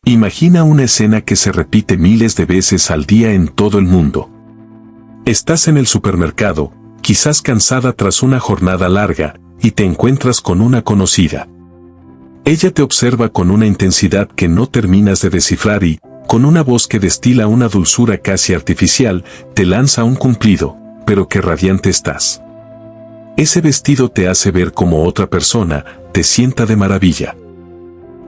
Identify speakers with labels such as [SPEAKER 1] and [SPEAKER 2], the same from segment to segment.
[SPEAKER 1] Imagina una escena que se repite miles de veces al día en todo el mundo. Estás en el supermercado, quizás cansada tras una jornada larga, y te encuentras con una conocida. Ella te observa con una intensidad que no terminas de descifrar y, con una voz que destila una dulzura casi artificial, te lanza un cumplido, pero qué radiante estás. Ese vestido te hace ver como otra persona, te sienta de maravilla.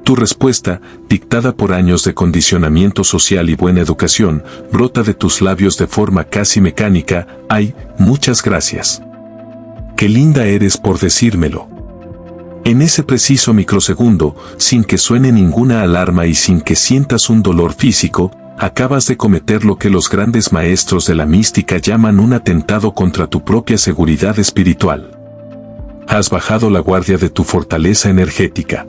[SPEAKER 1] Tu respuesta, dictada por años de condicionamiento social y buena educación, brota de tus labios de forma casi mecánica: ¡ay, muchas gracias! ¡Qué linda eres por decírmelo! En ese preciso microsegundo, sin que suene ninguna alarma y sin que sientas un dolor físico, acabas de cometer lo que los grandes maestros de la mística llaman un atentado contra tu propia seguridad espiritual. Has bajado la guardia de tu fortaleza energética.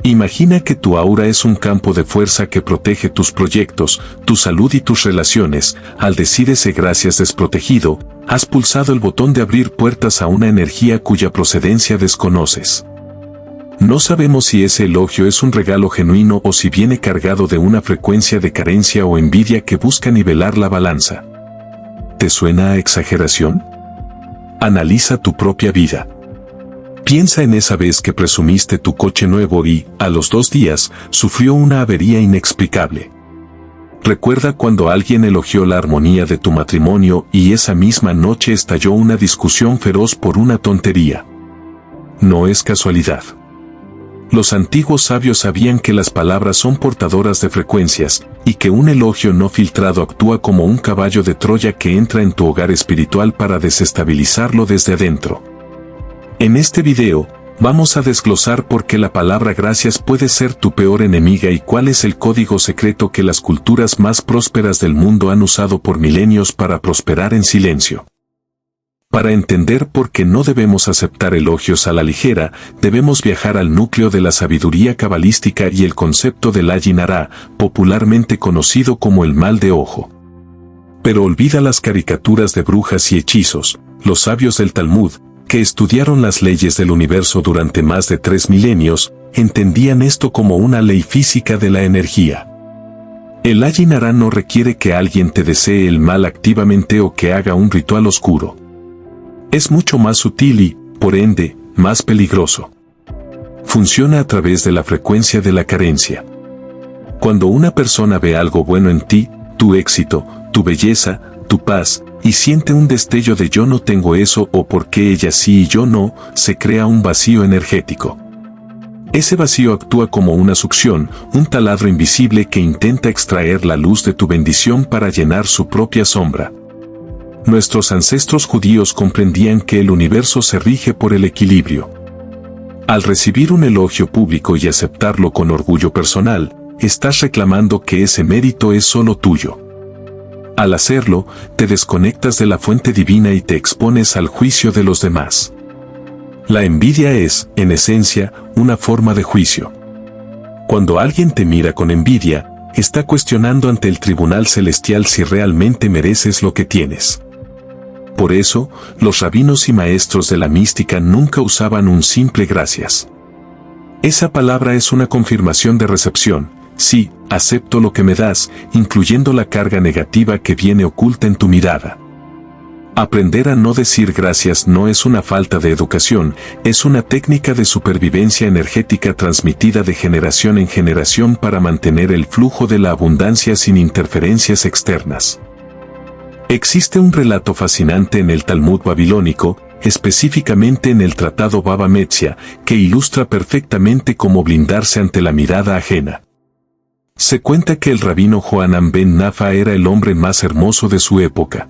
[SPEAKER 1] Imagina que tu aura es un campo de fuerza que protege tus proyectos, tu salud y tus relaciones. Al decir ese gracias desprotegido, has pulsado el botón de abrir puertas a una energía cuya procedencia desconoces. No sabemos si ese elogio es un regalo genuino o si viene cargado de una frecuencia de carencia o envidia que busca nivelar la balanza. ¿Te suena a exageración? Analiza tu propia vida. Piensa en esa vez que presumiste tu coche nuevo y, a los 2 días, sufrió una avería inexplicable. Recuerda cuando alguien elogió la armonía de tu matrimonio y esa misma noche estalló una discusión feroz por una tontería. No es casualidad. Los antiguos sabios sabían que las palabras son portadoras de frecuencias, y que un elogio no filtrado actúa como un caballo de Troya que entra en tu hogar espiritual para desestabilizarlo desde adentro. En este video, vamos a desglosar por qué la palabra gracias puede ser tu peor enemiga y cuál es el código secreto que las culturas más prósperas del mundo han usado por milenios para prosperar en silencio. Para entender por qué no debemos aceptar elogios a la ligera, debemos viajar al núcleo de la sabiduría cabalística y el concepto del Ayin Hara, popularmente conocido como el mal de ojo. Pero olvida las caricaturas de brujas y hechizos. Los sabios del Talmud, que estudiaron las leyes del universo durante más de 3 milenios, entendían esto como una ley física de la energía. El Ayin Hara no requiere que alguien te desee el mal activamente o que haga un ritual oscuro. Es mucho más sutil y, por ende, más peligroso. Funciona a través de la frecuencia de la carencia. Cuando una persona ve algo bueno en ti, tu éxito, tu belleza, tu paz, y siente un destello de yo no tengo eso o por qué ella sí y yo no, se crea un vacío energético. Ese vacío actúa como una succión, un taladro invisible que intenta extraer la luz de tu bendición para llenar su propia sombra. Nuestros ancestros judíos comprendían que el universo se rige por el equilibrio. Al recibir un elogio público y aceptarlo con orgullo personal, estás reclamando que ese mérito es solo tuyo. Al hacerlo, te desconectas de la fuente divina y te expones al juicio de los demás. La envidia es, en esencia, una forma de juicio. Cuando alguien te mira con envidia, está cuestionando ante el tribunal celestial si realmente mereces lo que tienes. Por eso, los rabinos y maestros de la mística nunca usaban un simple gracias. Esa palabra es una confirmación de recepción. Sí, acepto lo que me das, incluyendo la carga negativa que viene oculta en tu mirada. Aprender a no decir gracias no es una falta de educación, es una técnica de supervivencia energética transmitida de generación en generación para mantener el flujo de la abundancia sin interferencias externas. Existe un relato fascinante en el Talmud babilónico, específicamente en el Tratado Baba Metzia, que ilustra perfectamente cómo blindarse ante la mirada ajena. Se cuenta que el rabino Johanan ben Nafa era el hombre más hermoso de su época.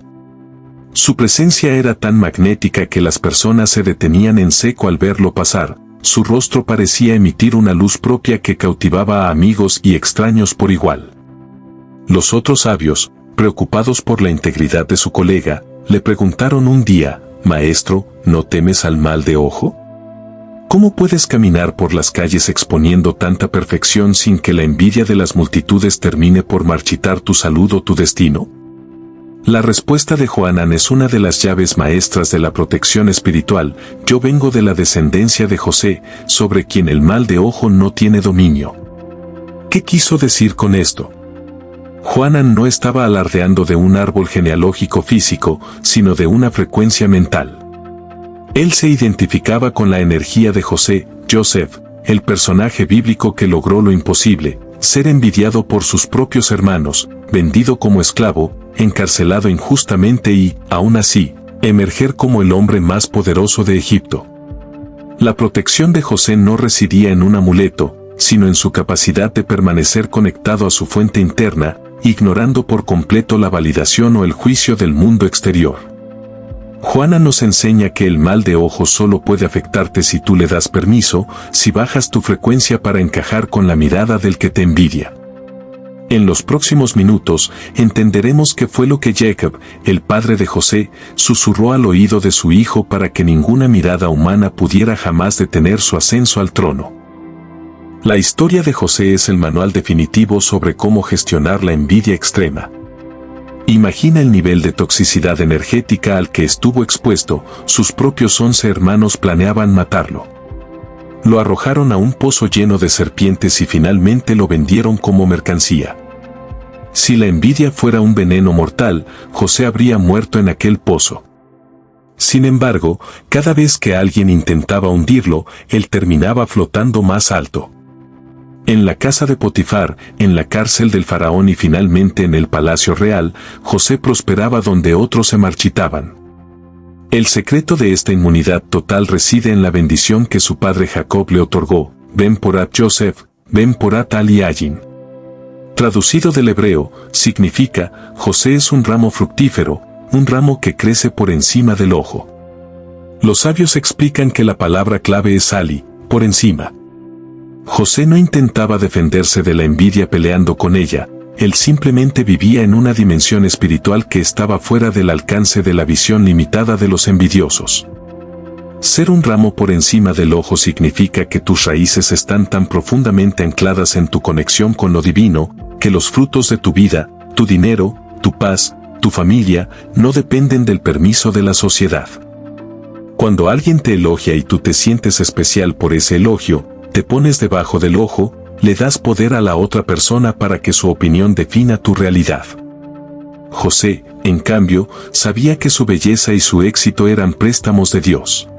[SPEAKER 1] Su presencia era tan magnética que las personas se detenían en seco al verlo pasar. Su rostro parecía emitir una luz propia que cautivaba a amigos y extraños por igual. Los otros sabios, preocupados por la integridad de su colega, le preguntaron un día: «Maestro, ¿no temes al mal de ojo? ¿Cómo puedes caminar por las calles exponiendo tanta perfección sin que la envidia de las multitudes termine por marchitar tu salud o tu destino?» La respuesta de Johanan es una de las llaves maestras de la protección espiritual. Yo vengo de la descendencia de José, sobre quien el mal de ojo no tiene dominio. ¿Qué quiso decir con esto? Johanan no estaba alardeando de un árbol genealógico físico, sino de una frecuencia mental. Él se identificaba con la energía de Joseph, el personaje bíblico que logró lo imposible, ser envidiado por sus propios hermanos, vendido como esclavo, encarcelado injustamente y, aún así, emerger como el hombre más poderoso de Egipto. La protección de José no residía en un amuleto, sino en su capacidad de permanecer conectado a su fuente interna, ignorando por completo la validación o el juicio del mundo exterior. Johanan nos enseña que el mal de ojo solo puede afectarte si tú le das permiso, si bajas tu frecuencia para encajar con la mirada del que te envidia. En los próximos minutos, entenderemos qué fue lo que Jacob, el padre de José, susurró al oído de su hijo para que ninguna mirada humana pudiera jamás detener su ascenso al trono. La historia de José es el manual definitivo sobre cómo gestionar la envidia extrema. Imagina el nivel de toxicidad energética al que estuvo expuesto, sus propios 11 hermanos planeaban matarlo. Lo arrojaron a un pozo lleno de serpientes y finalmente lo vendieron como mercancía. Si la envidia fuera un veneno mortal, José habría muerto en aquel pozo. Sin embargo, cada vez que alguien intentaba hundirlo, él terminaba flotando más alto. En la casa de Potifar, en la cárcel del faraón y finalmente en el palacio real, José prosperaba donde otros se marchitaban. El secreto de esta inmunidad total reside en la bendición que su padre Jacob le otorgó, Ben Porat Yosef, Ben Porat Ali Ayin. Traducido del hebreo, significa, José es un ramo fructífero, un ramo que crece por encima del ojo. Los sabios explican que la palabra clave es Ali, por encima. José no intentaba defenderse de la envidia peleando con ella, él simplemente vivía en una dimensión espiritual que estaba fuera del alcance de la visión limitada de los envidiosos. Ser un ramo por encima del ojo significa que tus raíces están tan profundamente ancladas en tu conexión con lo divino, que los frutos de tu vida, tu dinero, tu paz, tu familia, no dependen del permiso de la sociedad. Cuando alguien te elogia y tú te sientes especial por ese elogio, te pones debajo del ojo, le das poder a la otra persona para que su opinión defina tu realidad. José, en cambio, sabía que su belleza y su éxito eran préstamos de Dios.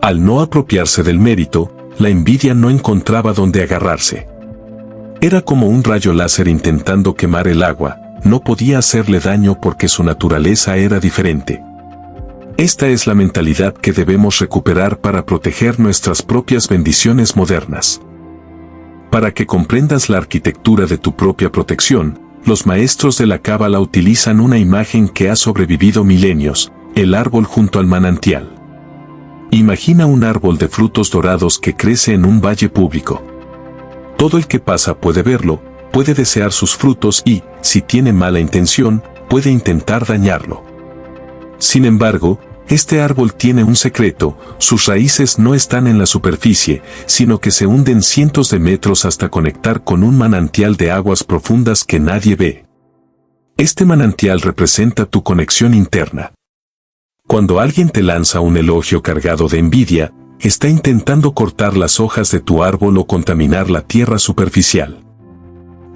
[SPEAKER 1] Al no apropiarse del mérito, la envidia no encontraba dónde agarrarse. Era como un rayo láser intentando quemar el agua, no podía hacerle daño porque su naturaleza era diferente. Esta es la mentalidad que debemos recuperar para proteger nuestras propias bendiciones modernas. Para que comprendas la arquitectura de tu propia protección, los maestros de la Cábala utilizan una imagen que ha sobrevivido milenios, el árbol junto al manantial. Imagina un árbol de frutos dorados que crece en un valle público. Todo el que pasa puede verlo, puede desear sus frutos y, si tiene mala intención, puede intentar dañarlo. Sin embargo, este árbol tiene un secreto, sus raíces no están en la superficie, sino que se hunden cientos de metros hasta conectar con un manantial de aguas profundas que nadie ve. Este manantial representa tu conexión interna. Cuando alguien te lanza un elogio cargado de envidia, está intentando cortar las hojas de tu árbol o contaminar la tierra superficial.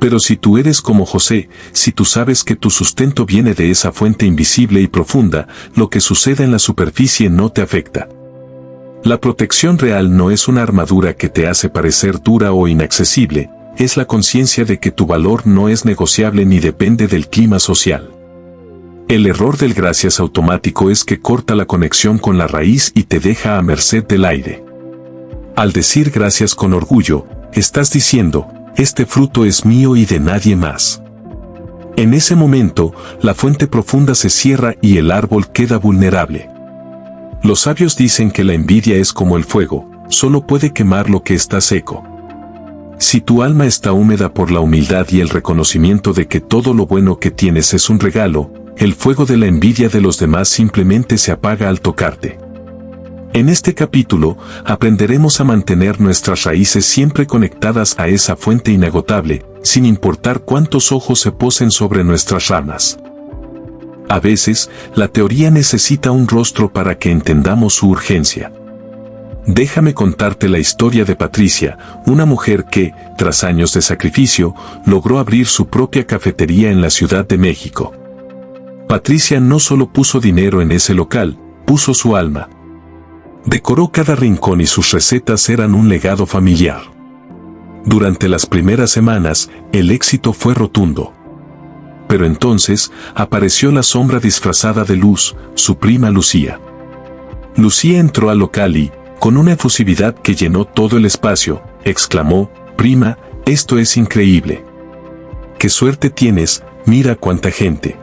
[SPEAKER 1] Pero si tú eres como José, si tú sabes que tu sustento viene de esa fuente invisible y profunda, lo que suceda en la superficie no te afecta. La protección real no es una armadura que te hace parecer dura o inaccesible, es la conciencia de que tu valor no es negociable ni depende del clima social. El error del gracias automático es que corta la conexión con la raíz y te deja a merced del aire. Al decir gracias con orgullo, estás diciendo, este fruto es mío y de nadie más. En ese momento, la fuente profunda se cierra y el árbol queda vulnerable. Los sabios dicen que la envidia es como el fuego, solo puede quemar lo que está seco. Si tu alma está húmeda por la humildad y el reconocimiento de que todo lo bueno que tienes es un regalo, el fuego de la envidia de los demás simplemente se apaga al tocarte. En este capítulo, aprenderemos a mantener nuestras raíces siempre conectadas a esa fuente inagotable, sin importar cuántos ojos se posen sobre nuestras ramas. A veces, la teoría necesita un rostro para que entendamos su urgencia. Déjame contarte la historia de Patricia, una mujer que, tras años de sacrificio, logró abrir su propia cafetería en la Ciudad de México. Patricia no solo puso dinero en ese local, puso su alma. Decoró cada rincón y sus recetas eran un legado familiar. Durante las primeras semanas, el éxito fue rotundo. Pero entonces, apareció la sombra disfrazada de Luz, su prima Lucía. Lucía entró al local y, con una efusividad que llenó todo el espacio, exclamó: «Prima, esto es increíble. ¡Qué suerte tienes! Mira cuánta gente.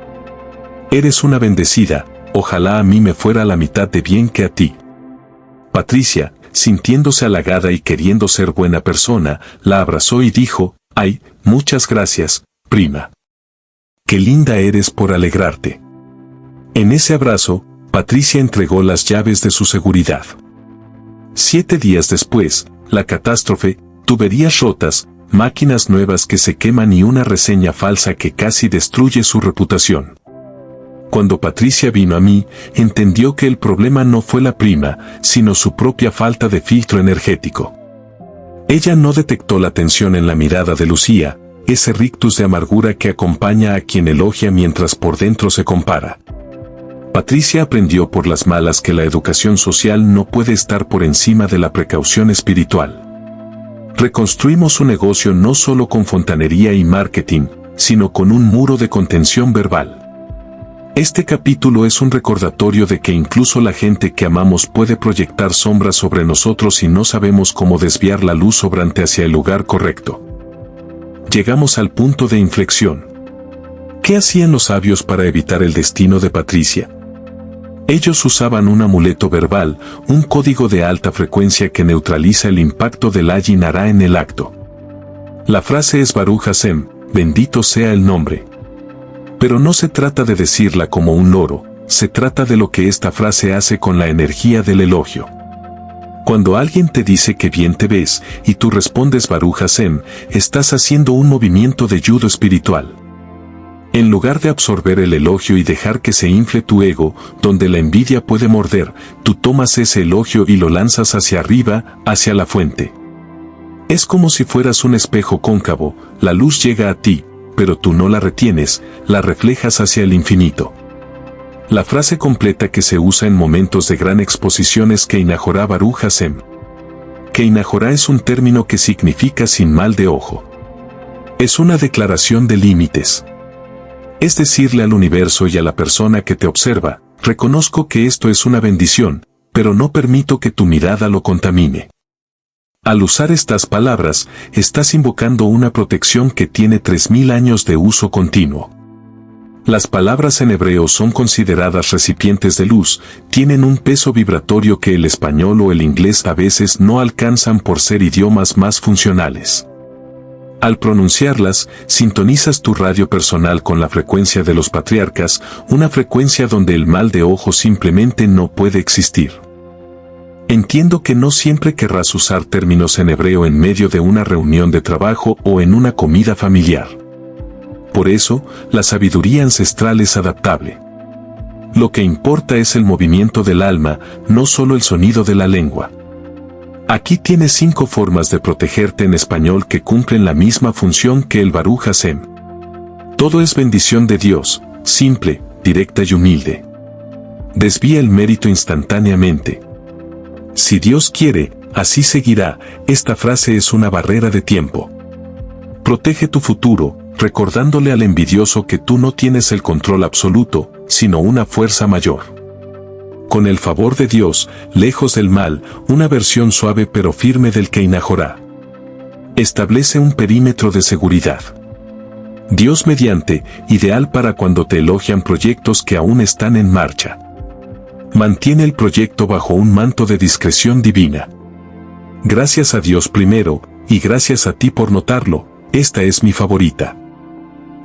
[SPEAKER 1] Eres una bendecida, ojalá a mí me fuera la mitad de bien que a ti». Patricia, sintiéndose halagada y queriendo ser buena persona, la abrazó y dijo: «Ay, muchas gracias, prima. Qué linda eres por alegrarte». En ese abrazo, Patricia entregó las llaves de su seguridad. 7 días después, la catástrofe: tuberías rotas, máquinas nuevas que se queman y una reseña falsa que casi destruye su reputación. Cuando Patricia vino a mí, entendió que el problema no fue la prima, sino su propia falta de filtro energético. Ella no detectó la tensión en la mirada de Lucía, ese rictus de amargura que acompaña a quien elogia mientras por dentro se compara. Patricia aprendió por las malas que la educación social no puede estar por encima de la precaución espiritual. Reconstruimos su negocio no solo con fontanería y marketing, sino con un muro de contención verbal. Este capítulo es un recordatorio de que incluso la gente que amamos puede proyectar sombras sobre nosotros si no sabemos cómo desviar la luz sobrante hacia el lugar correcto. Llegamos al punto de inflexión. ¿Qué hacían los sabios para evitar el destino de Patricia? Ellos usaban un amuleto verbal, un código de alta frecuencia que neutraliza el impacto del Ayin Hara en el acto. La frase es Baruch Hashem, bendito sea el nombre. Pero no se trata de decirla como un loro, se trata de lo que esta frase hace con la energía del elogio. Cuando alguien te dice que bien te ves, y tú respondes Baruch Hashem, estás haciendo un movimiento de judo espiritual. En lugar de absorber el elogio y dejar que se infle tu ego, donde la envidia puede morder, tú tomas ese elogio y lo lanzas hacia arriba, hacia la fuente. Es como si fueras un espejo cóncavo, la luz llega a ti, pero tú no la retienes, la reflejas hacia el infinito. La frase completa que se usa en momentos de gran exposición es Kei Nahorá Baruch Hashem. Kei Nahorá es un término que significa sin mal de ojo. Es una declaración de límites. Es decirle al universo y a la persona que te observa: reconozco que esto es una bendición, pero no permito que tu mirada lo contamine. Al usar estas palabras, estás invocando una protección que tiene 3000 años de uso continuo. Las palabras en hebreo son consideradas recipientes de luz, tienen un peso vibratorio que el español o el inglés a veces no alcanzan por ser idiomas más funcionales. Al pronunciarlas, sintonizas tu radio personal con la frecuencia de los patriarcas, una frecuencia donde el mal de ojo simplemente no puede existir. Entiendo que no siempre querrás usar términos en hebreo en medio de una reunión de trabajo o en una comida familiar. Por eso, la sabiduría ancestral es adaptable. Lo que importa es el movimiento del alma, no solo el sonido de la lengua. Aquí tienes 5 formas de protegerte en español que cumplen la misma función que el Baruch Hashem. Todo es bendición de Dios, simple, directa y humilde. Desvía el mérito instantáneamente. Si Dios quiere, así seguirá. Esta frase es una barrera de tiempo. Protege tu futuro, recordándole al envidioso que tú no tienes el control absoluto, sino una fuerza mayor. Con el favor de Dios, lejos del mal, una versión suave pero firme del Kei Nahorá. Establece un perímetro de seguridad. Dios mediante, ideal para cuando te elogian proyectos que aún están en marcha. Mantiene el proyecto bajo un manto de discreción divina. Gracias a Dios primero, y gracias a ti por notarlo, esta es mi favorita.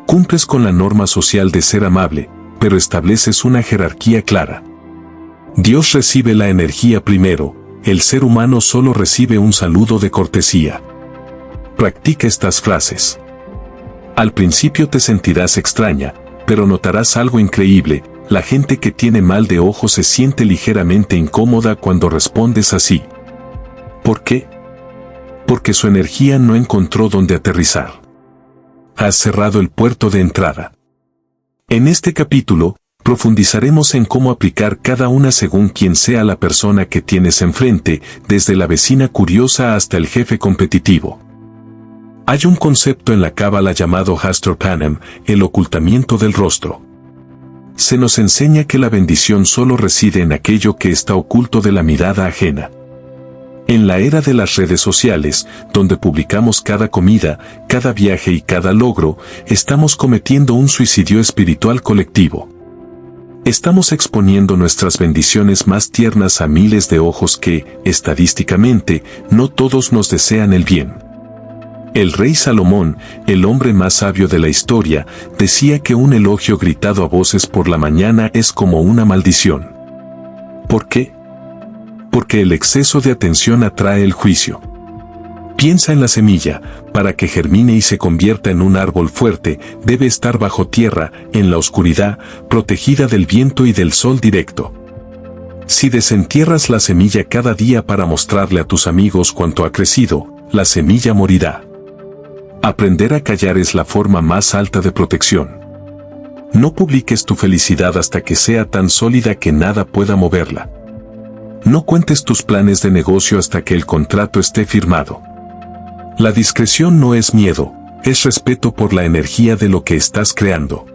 [SPEAKER 1] Cumples con la norma social de ser amable, pero estableces una jerarquía clara. Dios recibe la energía primero, el ser humano solo recibe un saludo de cortesía. Practica estas frases. Al principio te sentirás extraña, pero notarás algo increíble: la gente que tiene mal de ojo se siente ligeramente incómoda cuando respondes así. ¿Por qué? Porque su energía no encontró dónde aterrizar. Has cerrado el puerto de entrada. En este capítulo, profundizaremos en cómo aplicar cada una según quien sea la persona que tienes enfrente, desde la vecina curiosa hasta el jefe competitivo. Hay un concepto en la cábala llamado Hastur Panem, el ocultamiento del rostro. Se nos enseña que la bendición solo reside en aquello que está oculto de la mirada ajena. En la era de las redes sociales, donde publicamos cada comida, cada viaje y cada logro, estamos cometiendo un suicidio espiritual colectivo. Estamos exponiendo nuestras bendiciones más tiernas a miles de ojos que, estadísticamente, no todos nos desean el bien. El rey Salomón, el hombre más sabio de la historia, decía que un elogio gritado a voces por la mañana es como una maldición. ¿Por qué? Porque el exceso de atención atrae el juicio. Piensa en la semilla, para que germine y se convierta en un árbol fuerte, debe estar bajo tierra, en la oscuridad, protegida del viento y del sol directo. Si desentierras la semilla cada día para mostrarle a tus amigos cuánto ha crecido, la semilla morirá. Aprender a callar es la forma más alta de protección. No publiques tu felicidad hasta que sea tan sólida que nada pueda moverla. No cuentes tus planes de negocio hasta que el contrato esté firmado. La discreción no es miedo, es respeto por la energía de lo que estás creando.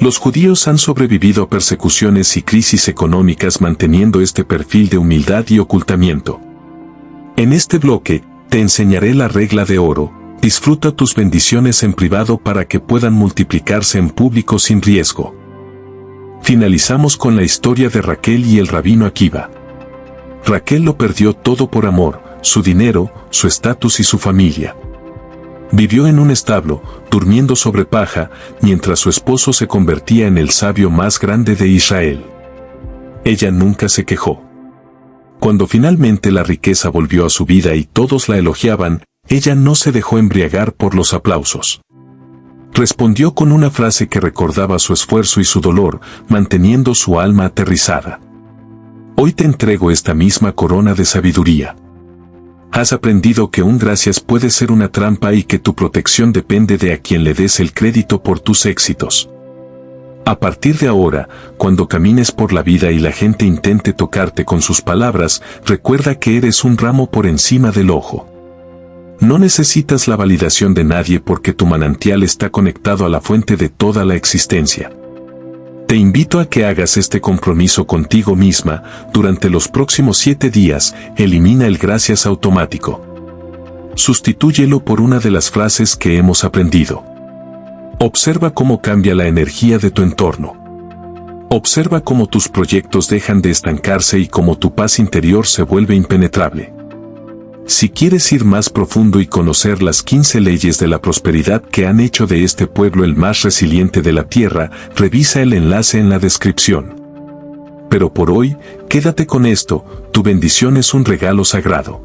[SPEAKER 1] Los judíos han sobrevivido a persecuciones y crisis económicas manteniendo este perfil de humildad y ocultamiento. En este bloque, te enseñaré la regla de oro: disfruta tus bendiciones en privado para que puedan multiplicarse en público sin riesgo. Finalizamos con la historia de Raquel y el rabino Akiva. Raquel lo perdió todo por amor, su dinero, su estatus y su familia. Vivió en un establo, durmiendo sobre paja, mientras su esposo se convertía en el sabio más grande de Israel. Ella nunca se quejó. Cuando finalmente la riqueza volvió a su vida y todos la elogiaban, ella no se dejó embriagar por los aplausos. Respondió con una frase que recordaba su esfuerzo y su dolor, manteniendo su alma aterrizada. Hoy te entrego esta misma corona de sabiduría. Has aprendido que un gracias puede ser una trampa y que tu protección depende de a quien le des el crédito por tus éxitos. A partir de ahora, cuando camines por la vida y la gente intente tocarte con sus palabras, recuerda que eres un ramo por encima del ojo. No necesitas la validación de nadie porque tu manantial está conectado a la fuente de toda la existencia. Te invito a que hagas este compromiso contigo misma. Durante los próximos 7 días, elimina el gracias automático. Sustitúyelo por una de las frases que hemos aprendido. Observa cómo cambia la energía de tu entorno. Observa cómo tus proyectos dejan de estancarse y cómo tu paz interior se vuelve impenetrable. Si quieres ir más profundo y conocer las 15 leyes de la prosperidad que han hecho de este pueblo el más resiliente de la tierra, revisa el enlace en la descripción. Pero por hoy, quédate con esto: tu bendición es un regalo sagrado.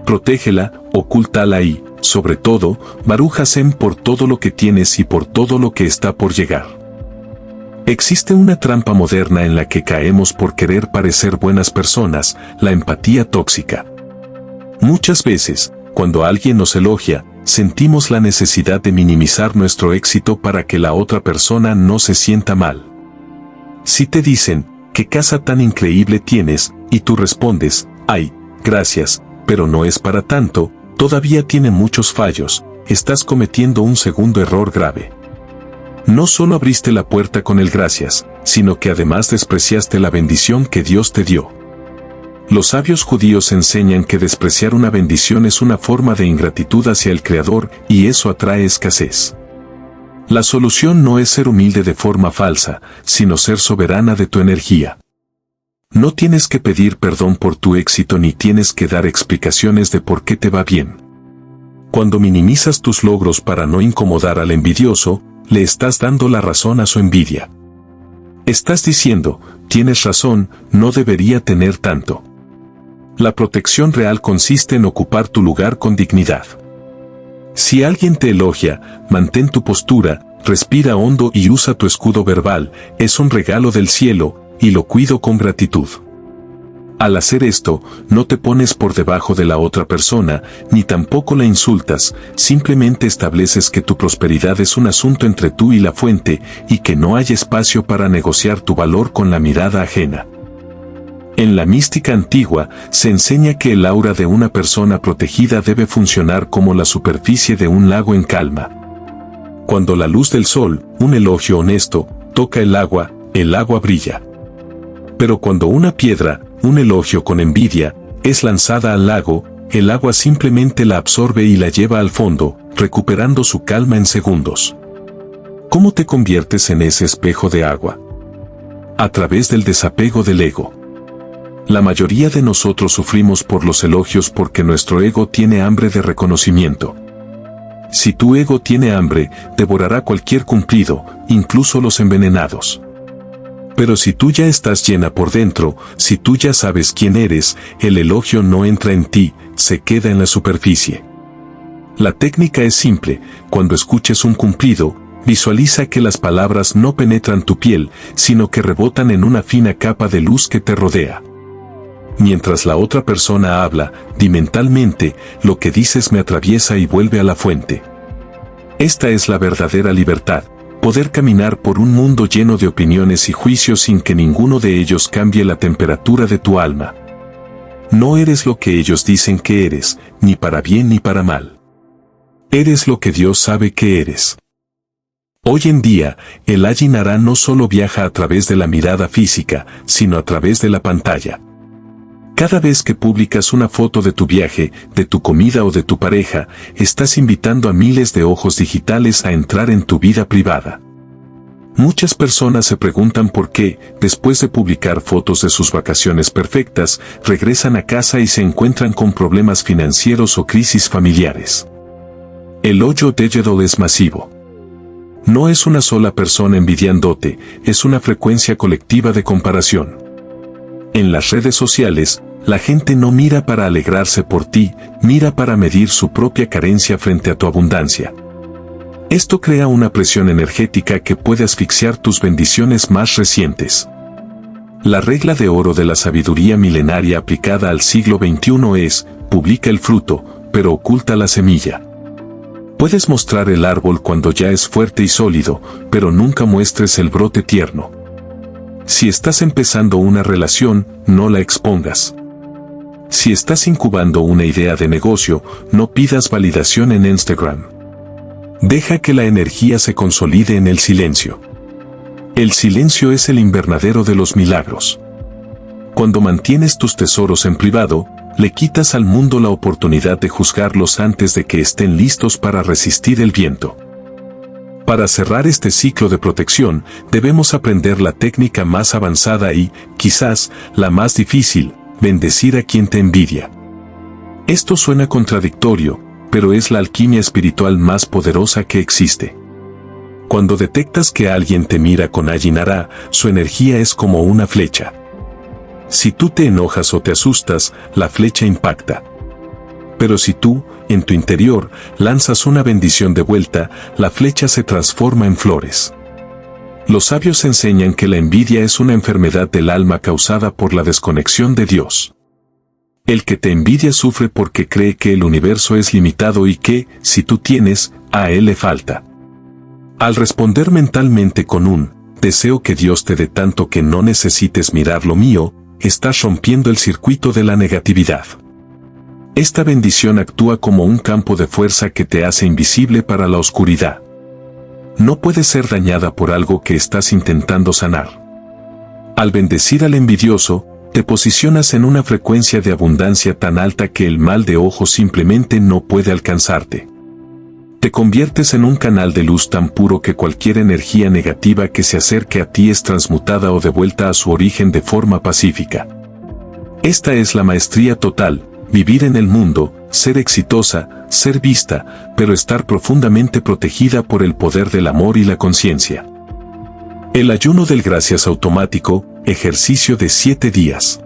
[SPEAKER 1] Protégela, ocúltala y, sobre todo, Baruch Hashem por todo lo que tienes y por todo lo que está por llegar. Existe una trampa moderna en la que caemos por querer parecer buenas personas: la empatía tóxica. Muchas veces, cuando alguien nos elogia, sentimos la necesidad de minimizar nuestro éxito para que la otra persona no se sienta mal. Si te dicen, ¿qué casa tan increíble tienes?, y tú respondes, ay, gracias, pero no es para tanto, todavía tiene muchos fallos, estás cometiendo un segundo error grave. No solo abriste la puerta con el gracias, sino que además despreciaste la bendición que Dios te dio. Los sabios judíos enseñan que despreciar una bendición es una forma de ingratitud hacia el Creador, y eso atrae escasez. La solución no es ser humilde de forma falsa, sino ser soberana de tu energía. No tienes que pedir perdón por tu éxito ni tienes que dar explicaciones de por qué te va bien. Cuando minimizas tus logros para no incomodar al envidioso, le estás dando la razón a su envidia. Estás diciendo, tienes razón, no debería tener tanto. La protección real consiste en ocupar tu lugar con dignidad. Si alguien te elogia, mantén tu postura, respira hondo y usa tu escudo verbal: es un regalo del cielo, y lo cuido con gratitud. Al hacer esto, no te pones por debajo de la otra persona, ni tampoco la insultas, simplemente estableces que tu prosperidad es un asunto entre tú y la fuente, y que no hay espacio para negociar tu valor con la mirada ajena. En la mística antigua, se enseña que el aura de una persona protegida debe funcionar como la superficie de un lago en calma. Cuando la luz del sol, un elogio honesto, toca el agua brilla. Pero cuando una piedra, un elogio con envidia, es lanzada al lago, el agua simplemente la absorbe y la lleva al fondo, recuperando su calma en segundos. ¿Cómo te conviertes en ese espejo de agua? A través del desapego del ego. La mayoría de nosotros sufrimos por los elogios porque nuestro ego tiene hambre de reconocimiento. Si tu ego tiene hambre, devorará cualquier cumplido, incluso los envenenados. Pero si tú ya estás llena por dentro, si tú ya sabes quién eres, el elogio no entra en ti, se queda en la superficie. La técnica es simple: cuando escuches un cumplido, visualiza que las palabras no penetran tu piel, sino que rebotan en una fina capa de luz que te rodea. Mientras la otra persona habla, di mentalmente: lo que dices me atraviesa y vuelve a la fuente. Esta es la verdadera libertad. Poder caminar por un mundo lleno de opiniones y juicios sin que ninguno de ellos cambie la temperatura de tu alma. No eres lo que ellos dicen que eres, ni para bien ni para mal. Eres lo que Dios sabe que eres. Hoy en día, el Ajinara no solo viaja a través de la mirada física, sino a través de la pantalla. Cada vez que publicas una foto de tu viaje, de tu comida o de tu pareja, estás invitando a miles de ojos digitales a entrar en tu vida privada. Muchas personas se preguntan por qué, después de publicar fotos de sus vacaciones perfectas, regresan a casa y se encuentran con problemas financieros o crisis familiares. El hoyo digital es masivo. No es una sola persona envidiándote, es una frecuencia colectiva de comparación. En las redes sociales, la gente no mira para alegrarse por ti, mira para medir su propia carencia frente a tu abundancia. Esto crea una presión energética que puede asfixiar tus bendiciones más recientes. La regla de oro de la sabiduría milenaria aplicada al siglo XXI es: publica el fruto, pero oculta la semilla. Puedes mostrar el árbol cuando ya es fuerte y sólido, pero nunca muestres el brote tierno. Si estás empezando una relación, no la expongas. Si estás incubando una idea de negocio, no pidas validación en Instagram. Deja que la energía se consolide en el silencio. El silencio es el invernadero de los milagros. Cuando mantienes tus tesoros en privado, le quitas al mundo la oportunidad de juzgarlos antes de que estén listos para resistir el viento. Para cerrar este ciclo de protección, debemos aprender la técnica más avanzada y, quizás, la más difícil: bendecir a quien te envidia. Esto suena contradictorio, pero es la alquimia espiritual más poderosa que existe. Cuando detectas que alguien te mira con Ajinara, su energía es como una flecha. Si tú te enojas o te asustas, la flecha impacta. Pero si tú, en tu interior, lanzas una bendición de vuelta, la flecha se transforma en flores. Los sabios enseñan que la envidia es una enfermedad del alma causada por la desconexión de Dios. El que te envidia sufre porque cree que el universo es limitado y que, si tú tienes, a él le falta. Al responder mentalmente con un «deseo que Dios te dé tanto que no necesites mirar lo mío», estás rompiendo el circuito de la negatividad. Esta bendición actúa como un campo de fuerza que te hace invisible para la oscuridad. No puede ser dañada por algo que estás intentando sanar. Al bendecir al envidioso, te posicionas en una frecuencia de abundancia tan alta que el mal de ojo simplemente no puede alcanzarte. Te conviertes en un canal de luz tan puro que cualquier energía negativa que se acerque a ti es transmutada o devuelta a su origen de forma pacífica. Esta es la maestría total: vivir en el mundo, ser exitosa, ser vista, pero estar profundamente protegida por el poder del amor y la conciencia. El ayuno del gracias automático, ejercicio de 7 días.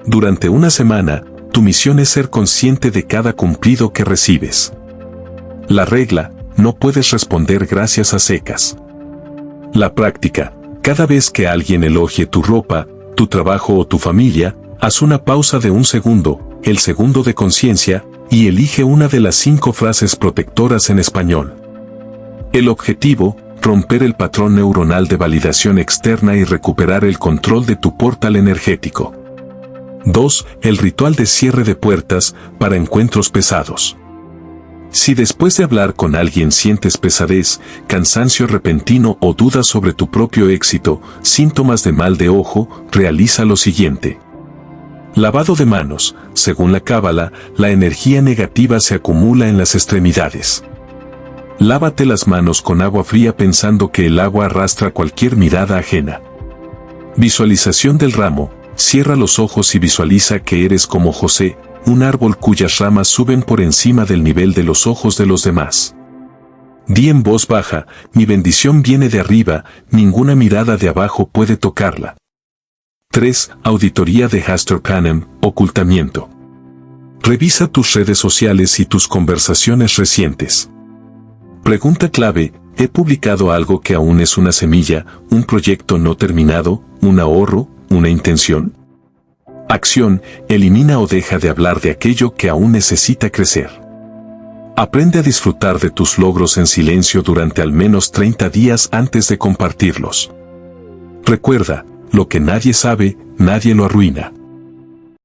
[SPEAKER 1] Durante una semana, tu misión es ser consciente de cada cumplido que recibes. La regla: no puedes responder gracias a secas. La práctica: cada vez que alguien elogie tu ropa, tu trabajo o tu familia, Haz una pausa de un segundo, el segundo de conciencia, y elige una de las 5 frases protectoras en español. El objetivo, romper el patrón neuronal de validación externa y recuperar el control de tu portal energético. 2. El ritual de cierre de puertas para encuentros pesados. Si después de hablar con alguien sientes pesadez, cansancio repentino o dudas sobre tu propio éxito, síntomas de mal de ojo, realiza lo siguiente. Lavado de manos. Según la Cábala, la energía negativa se acumula en las extremidades. Lávate las manos con agua fría pensando que el agua arrastra cualquier mirada ajena. Visualización del ramo. Cierra los ojos y visualiza que eres como José, un árbol cuyas ramas suben por encima del nivel de los ojos de los demás. Di en voz baja, mi bendición viene de arriba, ninguna mirada de abajo puede tocarla. 3. Auditoría de Hastert Panem, ocultamiento. Revisa tus redes sociales y tus conversaciones recientes. Pregunta clave, ¿he publicado algo que aún es una semilla, un proyecto no terminado, un ahorro, una intención? Acción, elimina o deja de hablar de aquello que aún necesita crecer. Aprende a disfrutar de tus logros en silencio durante al menos 30 días antes de compartirlos. Recuerda, lo que nadie sabe, nadie lo arruina.